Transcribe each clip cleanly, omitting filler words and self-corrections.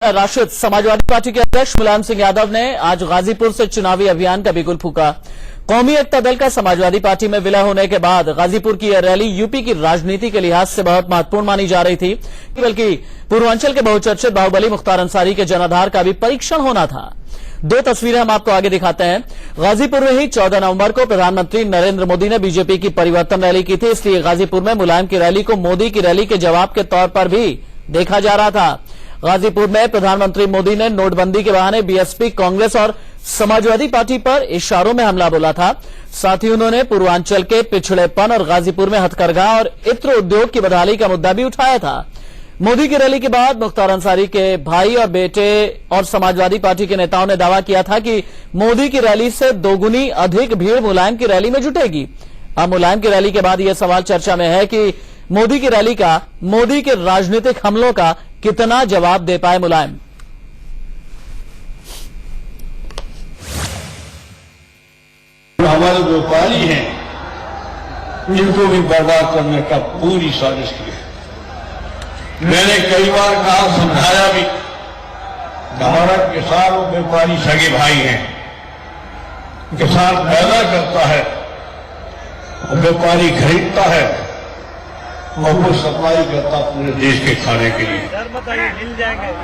राष्ट्रीय समाजवादी पार्टी के अध्यक्ष मुलायम सिंह यादव ने आज गाजीपुर से चुनावी अभियान का बिगुल फूका। कौमी एकता दल का समाजवादी पार्टी में विलय होने के बाद गाजीपुर की यह रैली यूपी की राजनीति के लिहाज से बहुत महत्वपूर्ण मानी जा रही थी, बल्कि पूर्वांचल के बहुचर्चित बाहुबली मुख्तार अंसारी के जनाधार का भी परीक्षण होना था। दो तस्वीरें हम आपको आगे दिखाते हैं। गाजीपुर में ही 14 नवंबर को प्रधानमंत्री नरेंद्र मोदी ने बीजेपी की परिवर्तन रैली की थी, इसलिए गाजीपुर में मुलायम की रैली को मोदी की रैली के जवाब के तौर पर भी देखा जा रहा था। गाजीपुर में प्रधानमंत्री मोदी ने नोटबंदी के बहाने बीएसपी, कांग्रेस और समाजवादी पार्टी पर इशारों में हमला बोला था। साथ ही उन्होंने पूर्वांचल के पिछड़ेपन और गाजीपुर में हथकरघा और इत्र उद्योग की बदहाली का मुद्दा भी उठाया था। मोदी की रैली के बाद मुख्तार अंसारी के भाई और बेटे और समाजवादी पार्टी के नेताओं ने दावा किया था कि मोदी की रैली से दोगुनी अधिक भीड़ मुलायम की रैली में जुटेगी। अब मुलायम की रैली के बाद यह सवाल चर्चा में है कि मोदी की रैली का मोदी के राजनीतिक हमलों का कितना जवाब दे पाए मुलायम। हमारे व्यापारी हैं, इनको भी बर्बाद करने का पूरी साजिश की है। मैंने कई बार कहा, समझाया भी, हमारा किसान और व्यापारी सगे भाई हैं। किसान पैदा करता है और व्यापारी खरीदता है और वो सप्लाई करता पूरे देश के खाने के लिए।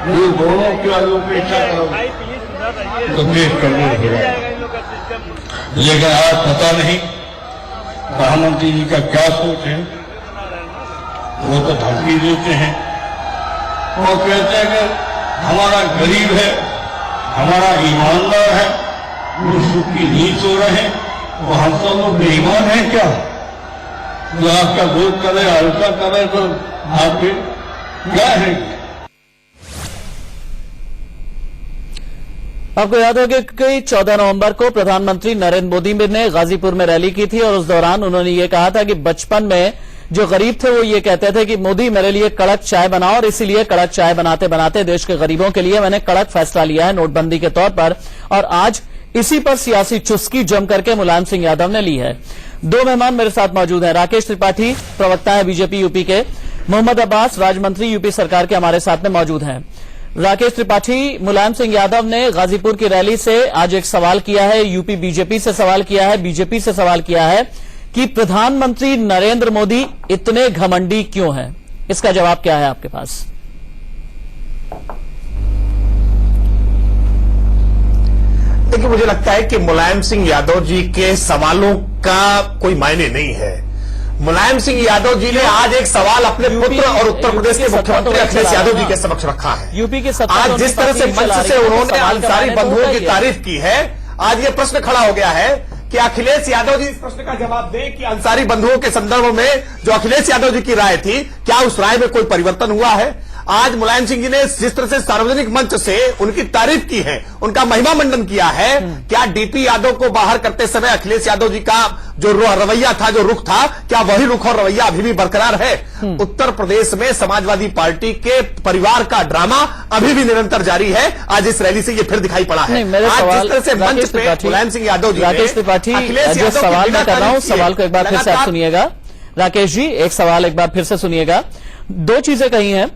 ये दोनों की अपेक्षा करो तो देश कमजोर होगा। लेकिन आज पता नहीं प्रधानमंत्री जी का क्या सोच है। वो तो धमकी देते हैं, वो कहते हैं कि हमारा गरीब है, हमारा ईमानदार है, वो सुख की नींद सो रहे हैं, वो हम सब लोग बेईमान हैं क्या? जो आपका वोट करे, हल्का करे तो आपके क्या है? आपको याद होगा कि 14 नवंबर को प्रधानमंत्री नरेंद्र मोदी ने गाजीपुर में रैली की थी और उस दौरान उन्होंने ये कहा था कि बचपन में जो गरीब थे वो ये कहते थे कि मोदी मेरे लिए कड़क चाय बनाओ, और इसीलिए कड़क चाय बनाते बनाते देश के गरीबों के लिए मैंने कड़क फैसला लिया है नोटबंदी के तौर पर। और आज इसी पर सियासी चुस्की जम करके मुलायम सिंह यादव ने ली है। दो मेहमान मेरे साथ मौजूद हैं। राकेश त्रिपाठी, प्रवक्ता है बीजेपी यूपी के, मोहम्मद अब्बास, राज्यमंत्री यूपी सरकार के हमारे साथ में मौजूद हैं। राकेश त्रिपाठी, मुलायम सिंह यादव ने गाजीपुर की रैली से आज एक सवाल किया है, यूपी बीजेपी से सवाल किया है, बीजेपी से सवाल किया है कि प्रधानमंत्री नरेंद्र मोदी इतने घमंडी क्यों हैं? इसका जवाब क्या है आपके पास? देखिए, मुझे लगता है कि मुलायम सिंह यादव जी के सवालों का कोई मायने नहीं है। मुलायम सिंह यादव जी ने आज एक सवाल अपने पुत्र और उत्तर प्रदेश के मुख्यमंत्री अखिलेश यादव जी के समक्ष रखा है। यूपी के आज जिस तरह से मंच से उन्होंने अंसारी बंधुओं की तारीफ की है, आज ये प्रश्न खड़ा हो गया है कि अखिलेश यादव जी इस प्रश्न का जवाब दें कि अंसारी बंधुओं के संदर्भ में जो अखिलेश यादव जी की राय थी, क्या उस राय में कोई परिवर्तन हुआ है? आज मुलायम सिंह जी ने जिस तरह से सार्वजनिक मंच से उनकी तारीफ की है, उनका महिमा मंडन किया है, क्या डीपी यादव को बाहर करते समय अखिलेश यादव जी का जो रवैया था, जो रुख था, क्या वही रुख और रवैया अभी भी बरकरार है? उत्तर प्रदेश में समाजवादी पार्टी के परिवार का ड्रामा अभी भी निरंतर जारी है। आज इस रैली से ये फिर दिखाई पड़ा है। आज जिस तरह से मंच पे मुलायम सिंह यादव जी, राकेश त्रिपाठी, जो सवाल मैं कर रहा हूं, सवाल को एक बार फिर से आप सुनिएगा। राकेश जी, एक सवाल एक बार फिर से सुनिएगा। दो चीजें कही हैं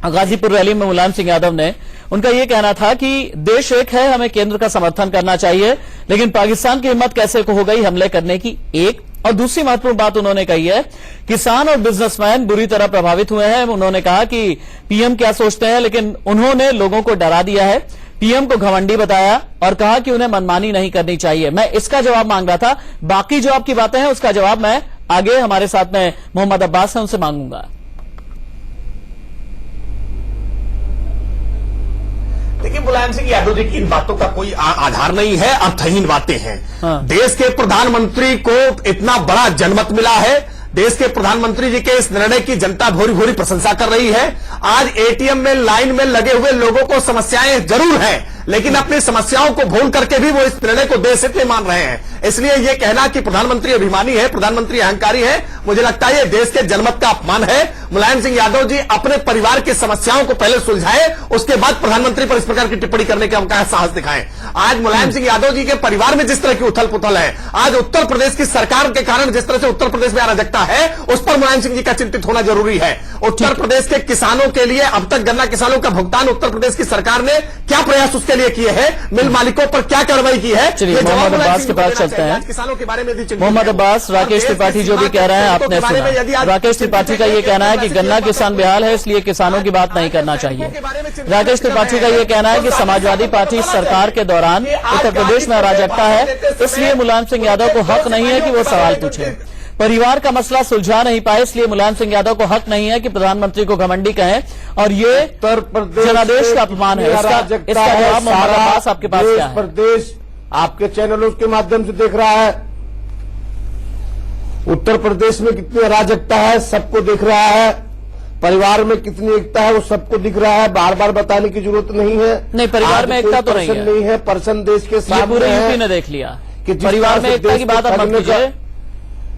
गाजीपुर रैली में मुलायम सिंह यादव ने। उनका यह कहना था कि देश एक है, हमें केंद्र का समर्थन करना चाहिए, लेकिन पाकिस्तान की हिम्मत कैसे हो गई हमले करने की, एक। और दूसरी महत्वपूर्ण बात उन्होंने कही है, किसान और बिजनेसमैन बुरी तरह प्रभावित हुए हैं। उन्होंने कहा कि पीएम क्या सोचते हैं, लेकिन उन्होंने लोगों को डरा दिया है, पीएम को घमंडी बताया और कहा कि उन्हें मनमानी नहीं करनी चाहिए। मैं इसका जवाब मांग रहा था, बाकी जो आपकी बातें हैं उसका जवाब मैं आगे हमारे साथ में मोहम्मद अब्बास है उनसे मांगूंगा। देखिए, मुलायम सिंह यादव जी की इन बातों का कोई आधार नहीं है, अर्थहीन बातें हैं। हाँ। देश के प्रधानमंत्री को इतना बड़ा जनमत मिला है, देश के प्रधानमंत्री जी के इस निर्णय की जनता भोरी भोरी प्रशंसा कर रही है। आज एटीएम में लाइन में लगे हुए लोगों को समस्याएं जरूर हैं, लेकिन अपनी समस्याओं को भूल करके भी वो इस निर्णय को देशहित में मान रहे हैं। इसलिए ये कहना कि प्रधानमंत्री अभिमानी है, प्रधानमंत्री अहंकारी है, मुझे लगता है ये देश के जनमत का अपमान है। मुलायम सिंह यादव जी अपने परिवार की समस्याओं को पहले सुलझाए, उसके बाद प्रधानमंत्री पर इस प्रकार की टिप्पणी करने का उनका साहस दिखाएं। आज मुलायम सिंह यादव जी के परिवार में जिस तरह की उथल पुथल है, आज उत्तर प्रदेश की सरकार के कारण जिस तरह से उत्तर प्रदेश में अराजकता है, उस पर मुलायम सिंह जी का चिंतित होना जरूरी है। उत्तर प्रदेश के किसानों के लिए अब तक गन्ना किसानों का भुगतान उत्तर प्रदेश की सरकार ने क्या प्रयास उसके लिए किए हैं, मिल मालिकों पर क्या कार्रवाई की है, चलिए मोहम्मद अब्बास के पास चलते हैं। किसानों के बारे में मोहम्मद अब्बास, राकेश त्रिपाठी जो भी कह रहे हैं आपने सुना। राकेश त्रिपाठी का ये कहना है कि गन्ना किसान बेहाल है, इसलिए किसानों की बात नहीं करना चाहिए। राकेश त्रिपाठी का ये कहना है कि समाजवादी पार्टी सरकार के दौरान उत्तर प्रदेश में अराजकता है, इसलिए मुलायम सिंह यादव को हक नहीं है कि वो सवाल पूछे। परिवार का मसला सुलझा नहीं पाए, इसलिए मुलायम सिंह यादव को हक नहीं है कि प्रधानमंत्री को घमंडी कहें, और ये जनादेश का अपमान है। इसका जवाब मोहम्मद अब्बास आपके पास क्या है? प्रदेश आपके चैनलों के माध्यम से देख रहा है, उत्तर प्रदेश में कितनी अराजकता है सबको दिख रहा है, परिवार में कितनी एकता है वो सबको दिख रहा है, बार बार बताने की जरूरत नहीं है। नहीं, परिवार में एकता तो नहीं है, पर्सन देश के साथ पूरे यूपी ने देख लिया कि परिवार में एकता की बात आप मत कीजिए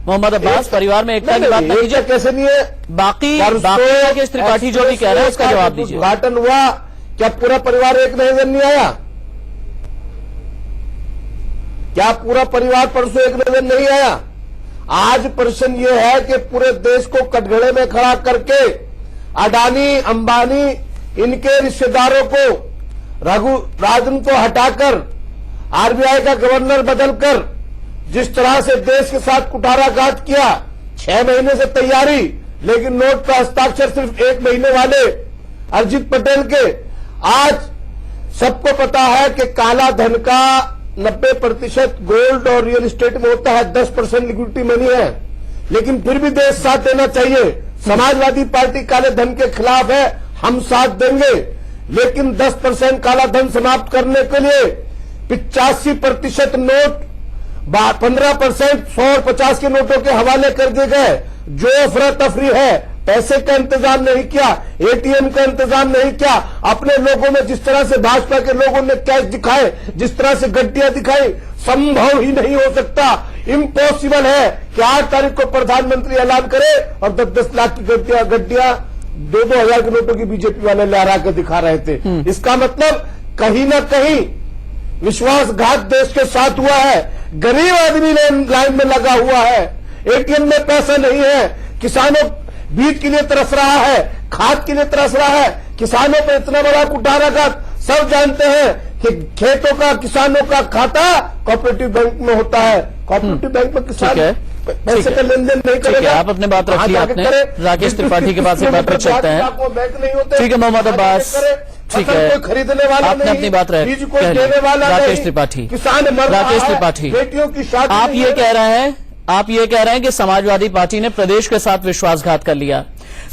मोहम्मद अब्बास। परिवार में एकता की बात नहीं कीजिए। कैसे नहीं है? बाकी राकेश त्रिपाठी जो भी कह रहे हैं उसका जवाब दीजिए। उद्घाटन हुआ, क्या पूरा परिवार एक नजर नहीं आया? क्या पूरा परिवार परसों एक नजर नहीं आया? आज प्रश्न ये है कि पूरे देश को कटघरे में खड़ा करके अडानी, अंबानी, इनके रिश्तेदारों को, राजन को हटाकर आरबीआई का गवर्नर बदलकर जिस तरह से देश के साथ कुठाराघात किया, 6 महीने से तैयारी, लेकिन नोट का हस्ताक्षर सिर्फ 1 महीने वाले अरिजीत पटेल के। आज सबको पता है कि काला धन का 90% गोल्ड और रियल एस्टेट में होता है, 10% लिक्विडिटी मनी है, लेकिन फिर भी देश साथ देना चाहिए। समाजवादी पार्टी काले धन के खिलाफ है, हम साथ देंगे, लेकिन 10% काला धन समाप्त करने के लिए 85% नोट, 15% 100 और 50 के नोटों के हवाले कर दिए गए। जो अफरा तफरी है, पैसे का इंतजाम नहीं किया, एटीएम का इंतजाम नहीं किया, अपने लोगों में जिस तरह से भाजपा के लोगों ने कैश दिखाए, जिस तरह से गड्डियां दिखाई, संभव ही नहीं हो सकता, इम्पॉसिबल है कि 8 तारीख को प्रधानमंत्री ऐलान करे और 10-10 लाख की गड्डियां 2-2 हजार के नोटों की बीजेपी वाले लहरा के दिखा रहे थे। इसका मतलब कहीं ना कहीं विश्वासघात देश के साथ हुआ है। गरीब आदमी लाइन में लगा हुआ है, एटीएम में पैसा नहीं है, किसानों बीज के लिए तरस रहा है, खाद के लिए तरस रहा है, किसानों पर इतना बड़ा कुठाराघात। सब जानते हैं कि खेतों का, किसानों का खाता कोऑपरेटिव बैंक में होता है, कोऑपरेटिव बैंक में किसान पैसे का लेन देन नहीं करेगा। आप अपने बात रखिए, आपने राकेश त्रिपाठी के पास एक बात रख सकते हैं। बैंक नहीं होते। ठीक है मोहम्मद अब्बास, ठीक है, कोई खरीदने वाला आपने अपनी बात बीज कोई देने वाला राकेश त्रिपाठी, किसान मर रहा है, राकेश त्रिपाठी, बेटियों की शादी, आप ये कह रहे हैं कि समाजवादी पार्टी ने प्रदेश के साथ विश्वासघात कर लिया।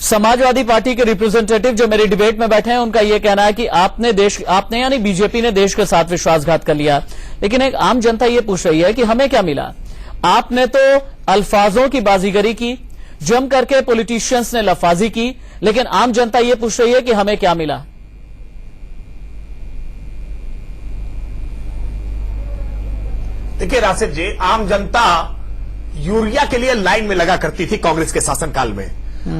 समाजवादी पार्टी के रिप्रेजेंटेटिव जो मेरी डिबेट में बैठे हैं उनका यह कहना है कि आपने यानी बीजेपी ने देश के साथ विश्वासघात कर लिया। लेकिन एक आम जनता यह पूछ रही है कि हमें क्या मिला? आपने तो अल्फाजों की बाजीगरी की, जम करके पॉलिटिशियंस ने लफाजी की, लेकिन आम जनता यह पूछ रही है कि हमें क्या मिला? देखिए राशिद जी, आम जनता यूरिया के लिए लाइन में लगा करती थी कांग्रेस के शासनकाल में।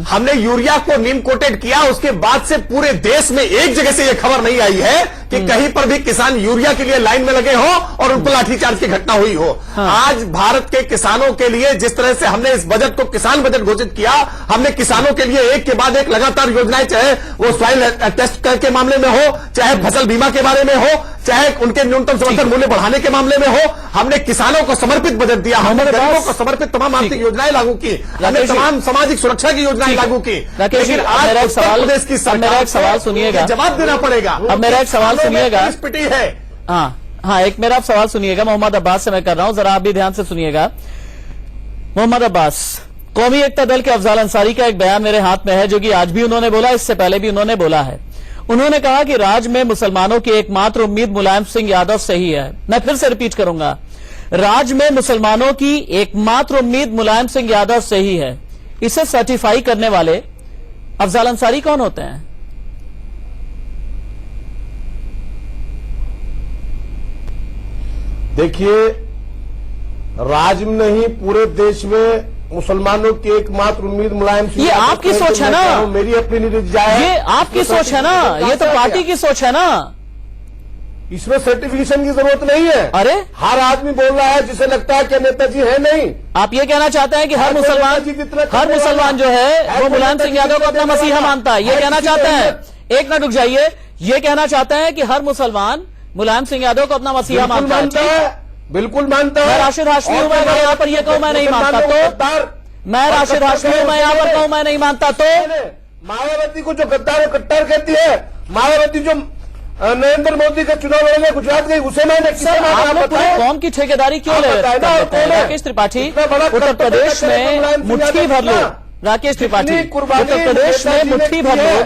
हमने यूरिया को नीम कोटेड किया, उसके बाद से पूरे देश में एक जगह से यह खबर नहीं आई है कि कहीं पर भी किसान यूरिया के लिए लाइन में लगे हो और उन पर लाठीचार्ज की घटना हुई हो। आज भारत के किसानों के लिए जिस तरह से हमने इस बजट को किसान बजट घोषित किया, हमने किसानों के लिए एक के बाद एक लगातार योजनाएं, चाहे वो सॉइल टेस्ट के मामले में हो, चाहे फसल बीमा के बारे में हो, चाहे उनके न्यूनतम समर्थन मूल्य बढ़ाने के मामले में हो, हमने किसानों को समर्पित बजट दिया, हमने गरीबों को समर्पित तमाम आर्थिक योजनाएं लागू की, हमने तमाम सामाजिक सुरक्षा की योजनाएं लागू की। लेकिन आज उत्तर प्रदेश की सरकार सवाल सुनिएगा, जवाब देना पड़ेगा। अब मेरा एक सवाल सुनिएगा, पिटी है। हाँ, एक मेरा सवाल सुनिएगा, मोहम्मद अब्बास से मैं कर रहा हूं, जरा आप भी ध्यान से सुनिएगा। मोहम्मद अब्बास, कौमी एकता दल के अफजाल अंसारी का एक बयान मेरे हाथ में है, जो कि आज भी उन्होंने बोला, इससे पहले भी उन्होंने बोला है। उन्होंने कहा कि राज्य में मुसलमानों की एकमात्र उम्मीद मुलायम सिंह यादव से ही है। मैं फिर से रिपीट करूंगा, राज्य में मुसलमानों की एकमात्र उम्मीद मुलायम सिंह यादव से ही है। इसे सर्टिफाई करने वाले अफजाल अंसारी कौन होते हैं? देखिए, राज्य में नहीं पूरे देश में मुसलमानों की एकमात्र उम्मीद मुलायम सिंह ये यादव आपकी है, सोच तो है मैं ना? कह रहा हूं, मेरी अपनी निजी राय है। ये आपकी सोच है ना, ये तो पार्टी की सोच है ना। इसमें सर्टिफिकेशन की जरूरत नहीं है। अरे हर आदमी बोल रहा है जिसे लगता है कि नेताजी है नहीं। आप ये कहना चाहते हैं कि हर मुसलमान जो है वो मुलायम सिंह यादव को अपना मसीहा मानता है, ये कहना चाहते हैं? एक मिनट रुक जाइए, ये कहना चाहते हैं कि हर मुसलमान मुलायम सिंह यादव को अपना मसीहा मानता है? बिल्कुल मानता है। मैं राशिद हाशमी हूं, मैं अगर यहाँ पर ये कहूं मैं नहीं मानता तो? मैं राशिद हाशमी हूं, मैं यहाँ पर कहूं मैं नहीं मानता तो? मायावती को जो गद्दार और कट्टर कहती है, मायावती जो नरेंद्र मोदी का चुनाव लड़ने गुजरात गई, उसे मैंने आप लोग पूरी कौम की ठेकेदारी क्यों ले रहे हैं? राकेश त्रिपाठी, उत्तर प्रदेश में मुट्ठी भर लोग, राकेश त्रिपाठी, उत्तर प्रदेश में मुट्ठी भर लोग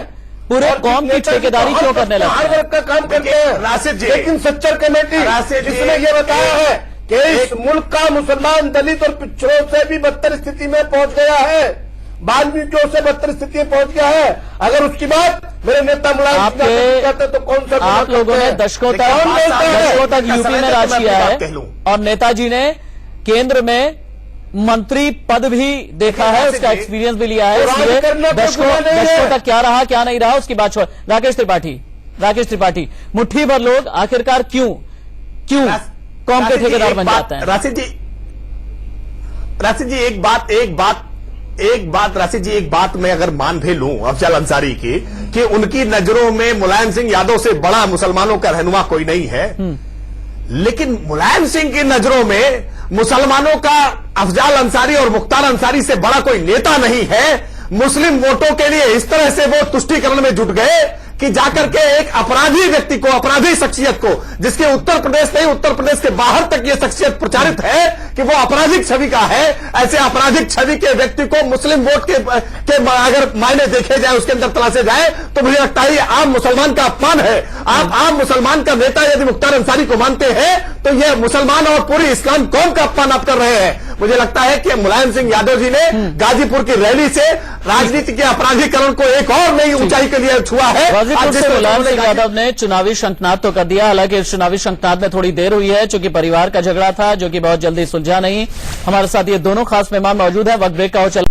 पूरे कौम की ठेकेदारी क्यों करने लगे? हार्ड वर्क का काम करते हैं राशिद जी, लेकिन सच्चर कमेटी जिसने ये बताया है कि इस मुल्क का मुसलमान, दलित और पिछड़ों से भी बदतर स्थिति में पहुंच गया है, वाल्मीकियों से बदतर स्थिति में पहुंच गया है। अगर उसकी बात मेरे नेता मुलायम सिंह यादव कहते तो कौन सा आप लोगों ने दशकों तक यूपी में राज किया है और नेताजी ने केंद्र में मंत्री पद भी देखा है, उसका एक्सपीरियंस भी लिया है, इसलिए दशकों तक क्या रहा क्या नहीं रहा उसकी बात छोड़। राकेश त्रिपाठी, मुट्ठी भर लोग आखिरकार क्यों कौम के ठेकेदार बन जाते हैं? राशिद जी एक बात मैं अगर मान भी लूं अफजल अंसारी की, कि उनकी नजरों में मुलायम सिंह यादव से बड़ा मुसलमानों का रहनुमा कोई नहीं है, लेकिन मुलायम सिंह की नजरों में मुसलमानों का अफजल अंसारी और मुख्तार अंसारी से बड़ा कोई नेता नहीं है। मुस्लिम वोटों के लिए इस तरह से वो तुष्टीकरण में जुट गए कि जाकर के एक अपराधी व्यक्ति को, अपराधी शख्सियत को, जिसके उत्तर प्रदेश नहीं उत्तर प्रदेश के बाहर तक ये शख्सियत प्रचारित है कि वो आपराधिक छवि का है, ऐसे आपराधिक छवि के व्यक्ति को मुस्लिम वोट के अगर मायने देखे जाए, उसके अंदर तलाशे जाए, तो मुझे लगता है ये आम मुसलमान का अपमान है। आप आम मुसलमान का नेता यदि मुख्तार अंसारी को मानते हैं तो ये मुसलमान और पूरी इस्लाम कौम का अपमान आप कर रहे हैं। मुझे लगता है कि मुलायम सिंह यादव जी ने गाजीपुर की रैली से राजनीति के अपराधीकरण को एक और नई ऊंचाई के लिए छुआ है। गाजीपुर से मुलायम सिंह यादव ने चुनावी शंखनाद तो कर दिया, हालांकि इस चुनावी शंखनाद में थोड़ी देर हुई है क्योंकि परिवार का झगड़ा था जो कि बहुत जल्दी सुलझा नहीं। हमारे साथ ये दोनों खास मेहमान मौजूद हैं, वक्त ब्रेक का हो चला।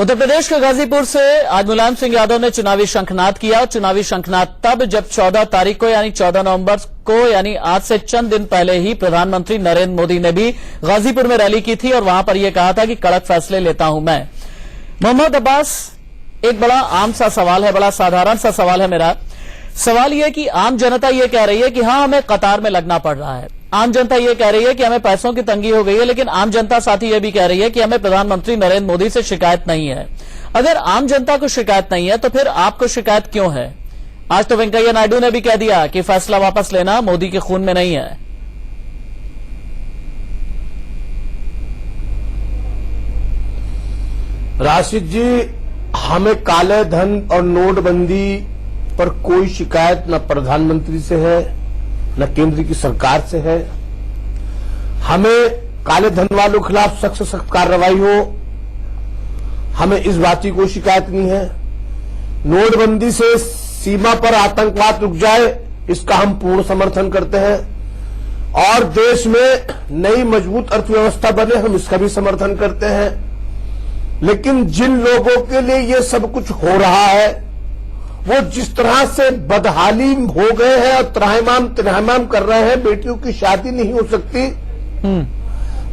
उत्तर प्रदेश के गाजीपुर से आज मुलायम सिंह यादव ने चुनावी शंखनाद किया। चुनावी शंखनाद तब जब 14 तारीख को यानी 14 नवंबर को यानी आज से चंद दिन पहले ही प्रधानमंत्री नरेंद्र मोदी ने भी गाजीपुर में रैली की थी और वहां पर यह कहा था कि कड़क फैसले लेता हूं मैं। मोहम्मद अब्बास, एक बड़ा आम सा सवाल है, बड़ा साधारण सा सवाल है मेरा। सवाल यह कि आम जनता यह कह रही है कि हां हमें कतार में लगना पड़ रहा है, आम जनता यह कह रही है कि हमें पैसों की तंगी हो गई है, लेकिन आम जनता साथ ही यह भी कह रही है कि हमें प्रधानमंत्री नरेंद्र मोदी से शिकायत नहीं है। अगर आम जनता को शिकायत नहीं है तो फिर आपको शिकायत क्यों है? आज तो वेंकैया नायडू ने भी कह दिया कि फैसला वापस लेना मोदी के खून में नहीं है। राशिद जी, हमें काले धन और नोटबंदी पर कोई शिकायत न प्रधानमंत्री से है न केंद्र की सरकार से है। हमें काले धन वालों के खिलाफ सख्त से सख्त कार्रवाई हो, हमें इस बात की कोई शिकायत नहीं है। नोटबंदी से सीमा पर आतंकवाद रुक जाए, इसका हम पूर्ण समर्थन करते हैं और देश में नई मजबूत अर्थव्यवस्था बने, हम इसका भी समर्थन करते हैं। लेकिन जिन लोगों के लिए ये सब कुछ हो रहा है, वो जिस तरह से बदहाली हो गए हैं और त्राहिमाम कर रहे हैं, बेटियों की शादी नहीं हो सकती,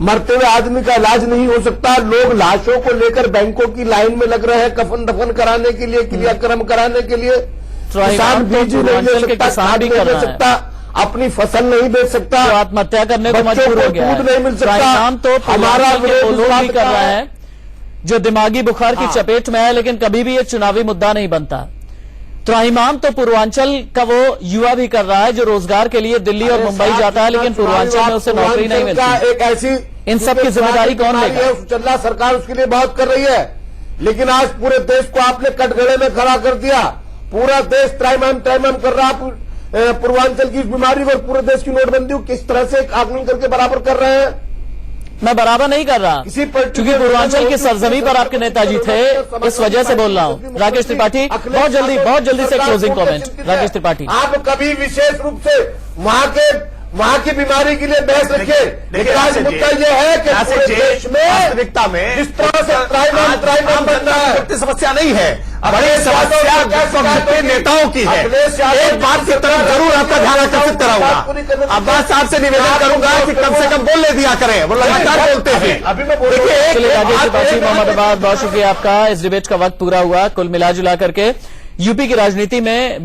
मरते हुए आदमी का इलाज नहीं हो सकता, लोग लाशों को लेकर बैंकों की लाइन में लग रहे हैं कफन दफन कराने के लिए, क्रियाक्रम कराने के लिए। किसान बीज नहीं ले सकता, खाद नहीं ले सकता, अपनी फसल नहीं बेच सकता, तो आत्महत्या करने को मजबूर हो गया है। दूध नहीं मिल सकता। तो हमारा लोग भी कर रहा है जो दिमागी बुखार की चपेट में है, लेकिन कभी भी ये चुनावी मुद्दा नहीं बनता। त्राहिमाम तो पूर्वांचल का वो युवा भी कर रहा है जो रोजगार के लिए दिल्ली और मुंबई जाता है, लेकिन पूर्वांचल में उसे नौकरी नहीं मिलती। एक ऐसी इन सब की जिम्मेदारी कौन लेगा? चल्ला सरकार उसके लिए बहुत कर रही है, लेकिन आज पूरे देश को आपने कटघरे में खड़ा कर दिया। पूरा देश त्राहिमाम कर रहा, पूर्वांचल की बीमारी और पूरे देश की नोटबंदी किस तरह से आकलन करके बराबर कर रहे हैं। मैं बराबर नहीं कर रहा क्योंकि पूर्वांचल की सरजमी पर आपके नेताजी थे, इस वजह से बोल रहा हूं। राकेश त्रिपाठी, बहुत जल्दी से क्लोजिंग कमेंट। राकेश त्रिपाठी, आप कभी विशेष रूप से वहां के वहां की बीमारी के लिए बहस रखिए। लेकिन आज मुद्दा यह है कि पूरे देश में वास्तविकता में जिस तरह से ट्राइबल बन रहा है, व्यक्ति समस्या नहीं है, बड़ी समस्या विपक्ष के नेताओं की है। एक बात की तरफ जरूर आपका ध्यान आकर्षित कराऊंगा। अब्बास साहब से निवेदन करूंगा कि कम से कम बोलने दिया करें, वो लगातार बोलते हैं। अभी मैं बोल चलिए राजेश त्रिपाठी, मोहम्मदाबाद, बहुत शुक्रिया आपका। इस डिबेट का वक्त पूरा हुआ। कुल मिला जुला करके यूपी की राजनीति में